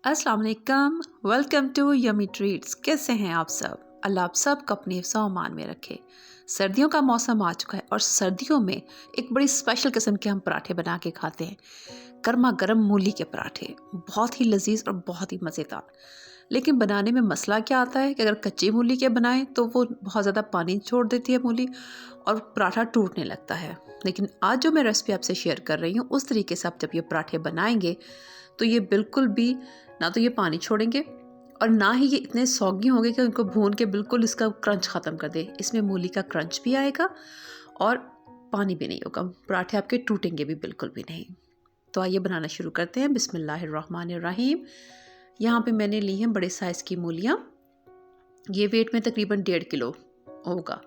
अस्सलाम वालेकुम, welcome to yummy treats. कैसे हैं आप सब? अल्लाह आप सब को अपने हिफ्ज़ व अमान में रखे। सर्दियों का मौसम आ चुका है और सर्दियों में एक बड़ी स्पेशल किस्म के हम पराठे बना के खाते हैं। गर्मा गर्म मूली के पराठे बहुत ही लजीज और बहुत ही मज़ेदार। लेकिन बनाने में मसला क्या आता है कि अगर कच्ची मूली के बनाएं तो वो बहुत ज़्यादा पानी छोड़ देती है मूली और पराठा टूटने लगता है। लेकिन आज जो मैं रेसिपी आपसे शेयर कर रही हूँ उस तरीके से आप जब ये पराठे बनाएंगे तो ये बिल्कुल भी ना तो ये पानी छोड़ेंगे और ना ही ये इतने सॉगी होंगे कि उनको भून के बिल्कुल इसका क्रंच ख़त्म कर दे। इसमें मूली का क्रंच भी आएगा और पानी भी नहीं होगा, पराठे आपके टूटेंगे भी बिल्कुल भी नहीं। तो आइए बनाना शुरू करते हैं। बिस्मिल्लाहिर्रहमानिर्रहीम। यहाँ पे मैंने ली हैं बड़े साइज़ की मूलियाँ। ये वेट में तकरीबन 1.5 किलो होगा।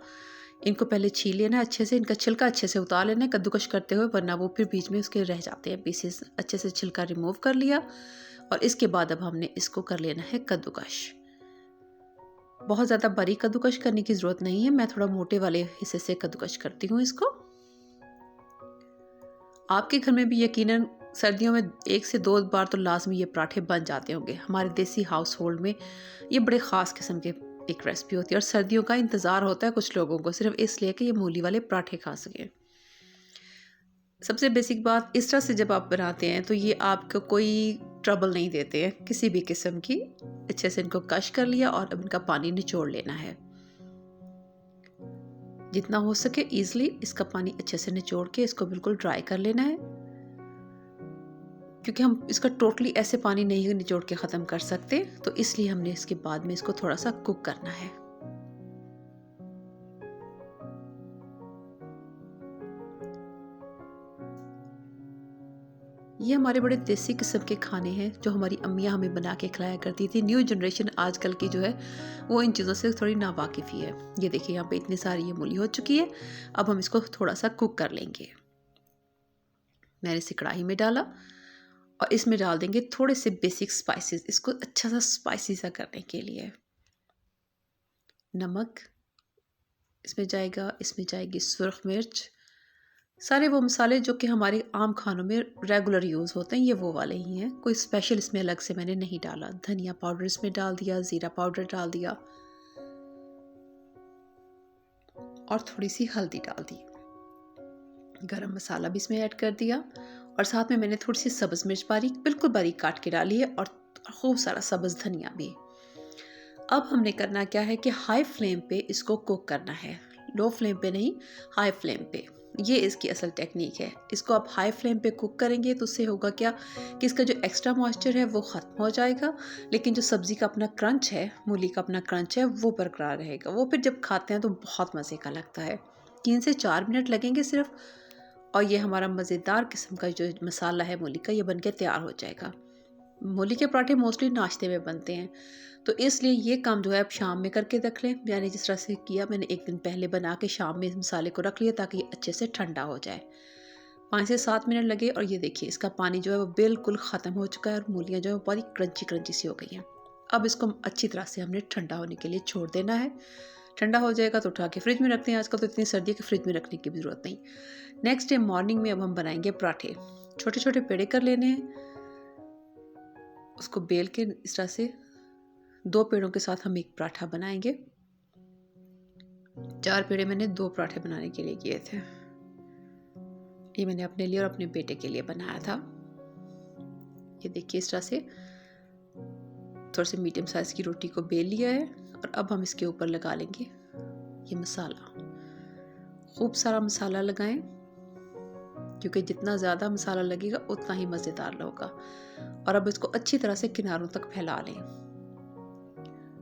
इनको पहले छील लेना है अच्छे से, इनका छिलका अच्छे से उतार लेना है कद्दूकश करते हुए, वरना वो फिर बीच में उसके रह जाते हैं पीसेस। अच्छे से छिलका रिमूव कर लिया और इसके बाद अब हमने इसको कर लेना है कद्दूकश। बहुत ज़्यादा बारीक कद्दूकश करने की ज़रूरत नहीं है, मैं थोड़ा मोटे वाले हिस्से से कद्दूकश करती हूँ इसको। आपके घर में भी यकीनन सर्दियों में 1 से 2 बार तो लाजमी ये पराठे बन जाते होंगे। हमारे देसी हाउस होल्ड में ये बड़े ख़ास किस्म के एक रेसिपी होती है और सर्दियों का इंतज़ार होता है कुछ लोगों को, सिर्फ इसलिए कि ये मूली वाले पराठे खा सकें। सबसे बेसिक बात, इस तरह से जब आप बनाते हैं तो ये आपको कोई ट्रबल नहीं देते हैं किसी भी किस्म की। अच्छे से इनको कश कर लिया और अब इनका पानी निचोड़ लेना है जितना हो सके ईजिली। इसका पानी अच्छे से निचोड़ के इसको बिल्कुल ड्राई कर लेना है, क्योंकि हम इसका टोटली ऐसे पानी नहीं निचोड़ के ख़त्म कर सकते, तो इसलिए हमने इसके बाद में इसको थोड़ा सा कुक करना है। ये हमारे बड़े देसी किस्म के खाने हैं जो हमारी अम्मियाँ हमें बना के खिलाया करती थी। न्यू जनरेशन आजकल की जो है वो इन चीज़ों से थोड़ी नावाकिफ़ी है। ये देखिए यहाँ पे इतनी सारी ये मूली हो चुकी है। अब हम इसको थोड़ा सा कुक कर लेंगे। मैंने इसे कढ़ाई में डाला और इसमें डाल देंगे थोड़े से बेसिक स्पाइसेस, इसको अच्छा सा स्पाइसी सा करने के लिए। नमक इसमें जाएगा, इसमें जाएगी सुरख मिर्च। सारे वो मसाले जो कि हमारे आम खानों में रेगुलर यूज़ होते हैं ये वो वाले ही हैं, कोई स्पेशल इसमें अलग से मैंने नहीं डाला। धनिया पाउडर इसमें डाल दिया, ज़ीरा पाउडर डाल दिया और थोड़ी सी हल्दी डाल दी। गरम मसाला भी इसमें ऐड कर दिया और साथ में मैंने थोड़ी सी सब्ज़ मिर्च बिल्कुल बारीक काट के डाली है और खूब सारा सब्ज़ धनिया भी। अब हमने करना क्या है कि हाई फ्लेम पे इसको कुक करना है, लो फ्लेम पे नहीं, हाई फ्लेम पे। ये इसकी असल टेक्निक है। इसको आप हाई फ्लेम पे कुक करेंगे तो उससे होगा क्या कि इसका जो एक्स्ट्रा मॉइस्चर है वो ख़त्म हो जाएगा, लेकिन जो सब्ज़ी का अपना क्रंच है, मूली का अपना क्रंच है, वो बरकरार रहेगा। वो फिर जब खाते हैं तो बहुत मज़े का लगता है। 3 से 4 मिनट लगेंगे सिर्फ और ये हमारा मज़ेदार किस्म का जो मसाला है मूली का, ये बन के तैयार हो जाएगा। मूली के पराठे मोस्टली नाश्ते में बनते हैं, तो इसलिए ये काम जो है आप शाम में करके रख लें। यानी जिस तरह से किया मैंने, 1 दिन पहले बना के शाम में इस मसाले को रख लिया ताकि ये अच्छे से ठंडा हो जाए। 5 से 7 मिनट लगे और ये देखिए इसका पानी जो है वो बिल्कुल ख़त्म हो चुका है और मूलियाँ जो है वो बहुत क्रंची क्रंची सी हो गई हैं। अब इसको अच्छी तरह से हमने ठंडा होने के लिए छोड़ देना है। ठंडा हो जाएगा तो उठा के फ्रिज में रखते हैं। आजकल तो इतनी सर्दी है कि फ्रिज में रखने की भी ज़रूरत नहीं। नेक्स्ट डे मॉर्निंग में अब हम बनाएंगे पराठे। छोटे छोटे पेड़े कर लेने हैं, उसको बेल के इस तरह से 2 पेड़ों के साथ हम एक पराठा बनाएंगे। 4 पेड़े मैंने 2 पराठे बनाने के लिए किए थे। ये मैंने अपने लिए और अपने बेटे के लिए बनाया था। ये देखिए इस तरह से थोड़े से मीडियम साइज़ की रोटी को बेल लिया है और अब हम इसके ऊपर लगा लेंगे ये मसाला। खूब सारा मसाला लगाएं, क्योंकि जितना ज़्यादा मसाला लगेगा उतना ही मज़ेदार होगा। और अब इसको अच्छी तरह से किनारों तक फैला लें।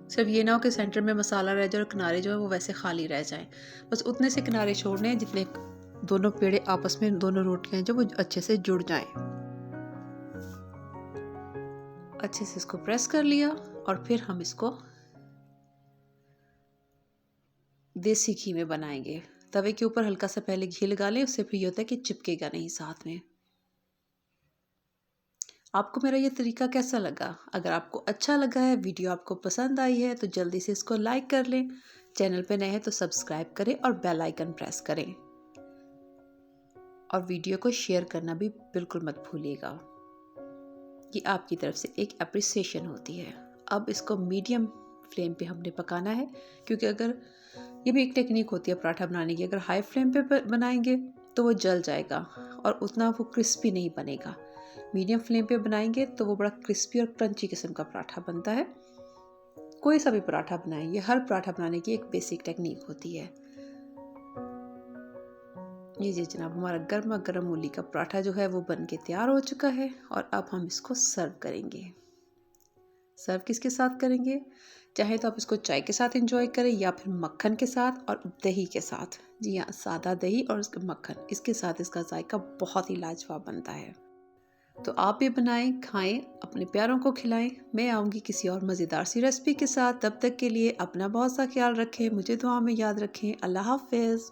सिर्फ ये ना हो कि सेंटर में मसाला रह जाए और किनारे जो है वो वैसे खाली रह जाएं। बस उतने से किनारे छोड़ने हैं जितने दोनों पेड़े आपस में, दोनों रोटियां जो वो अच्छे से जुड़ जाएं। अच्छे से इसको प्रेस कर लिया और फिर हम इसको देसी घी में बनाएंगे। तवे के ऊपर हल्का सा पहले घी लगा लें, उससे फिर ये होता है कि चिपकेगा नहीं साथ में। आपको मेरा ये तरीका कैसा लगा? अगर आपको अच्छा लगा है, वीडियो आपको पसंद आई है तो जल्दी से इसको लाइक कर लें। चैनल पे नए हैं तो सब्सक्राइब करें और बेल आइकन प्रेस करें और वीडियो को शेयर करना भी बिल्कुल मत भूलिएगा। ये आपकी तरफ से एक अप्रिसिएशन होती है। अब इसको मीडियम फ्लेम पे हमने पकाना है, क्योंकि अगर ये भी एक टेक्निक होती है पराठा बनाने की, अगर हाई फ्लेम पे बनाएंगे तो वो जल जाएगा और उतना वो क्रिस्पी नहीं बनेगा। मीडियम फ्लेम पे बनाएंगे तो वो बड़ा क्रिस्पी और क्रंची किस्म का पराठा बनता है। कोई सा भी पराठा बनाएं, ये हर पराठा बनाने की एक बेसिक टेक्निक होती है। ये जी जनाब, हमारा गर्मा गर्म मूली का पराठा जो है वो बन के तैयार हो चुका है और अब हम इसको सर्व करेंगे। सर्व किसके साथ करेंगे? चाहे तो आप इसको चाय के साथ एंजॉय करें या फिर मक्खन के साथ और दही के साथ। जी हाँ, सादा दही और उसका मक्खन, इसके साथ इसका जायका बहुत ही लाजवाब बनता है। तो आप भी बनाएं, खाएं, अपने प्यारों को खिलाएं। मैं आऊँगी किसी और मज़ेदार सी रेसिपी के साथ। तब तक के लिए अपना बहुत सा ख्याल रखें, मुझे दुआ में याद रखें। अल्लाह हाफ़िज़।